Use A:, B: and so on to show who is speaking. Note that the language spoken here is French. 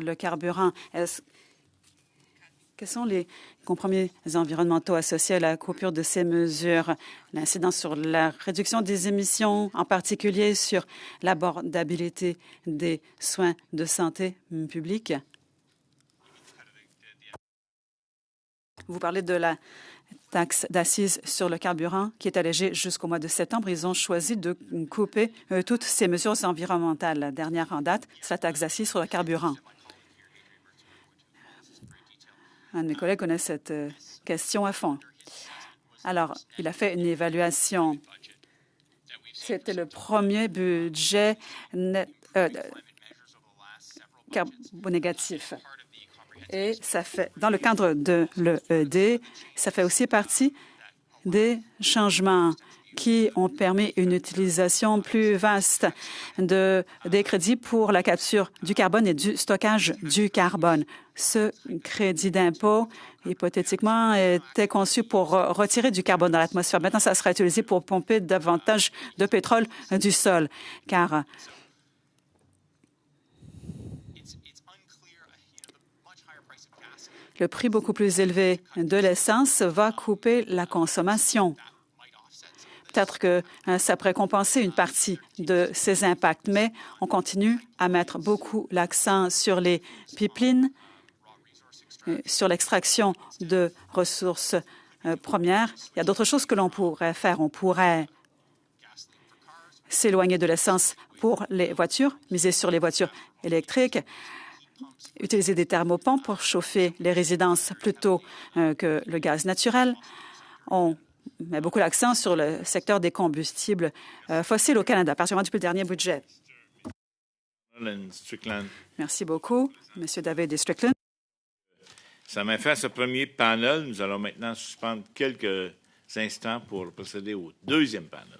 A: le carburant. Quels sont les compromis environnementaux associés à la coupure de ces mesures? L'incidence sur la réduction des émissions, en particulier sur l'abordabilité des soins de santé publique. Vous parlez de la taxe d'assises sur le carburant qui est allégée jusqu'au mois de septembre. Ils ont choisi de couper toutes ces mesures environnementales. La dernière en date, c'est la taxe d'assises sur le carburant. Un de mes collègues connaît cette question à fond. Alors, il a fait une évaluation. C'était le premier budget carbonégatif. Et ça fait, dans le cadre de l'EED, ça fait aussi partie des changements qui ont permis une utilisation plus vaste des crédits pour la capture du carbone et du stockage du carbone. Ce crédit d'impôt, hypothétiquement, était conçu pour retirer du carbone dans l'atmosphère. Maintenant, ça sera utilisé pour pomper davantage de pétrole du sol, car le prix beaucoup plus élevé de l'essence va couper la consommation. Peut-être que ça pourrait compenser une partie de ces impacts, mais on continue à mettre beaucoup l'accent sur les pipelines, sur l'extraction de ressources premières. Il y a d'autres choses que l'on pourrait faire. On pourrait s'éloigner de l'essence pour les voitures, miser sur les voitures électriques, utiliser des thermopompes pour chauffer les résidences plutôt que le gaz naturel. On met beaucoup l'accent sur le secteur des combustibles fossiles au Canada, particulièrement depuis le dernier budget. Merci beaucoup, M. David Strickland.
B: Ça m'a fait ce premier panel. Nous allons maintenant suspendre quelques instants pour procéder au deuxième panel.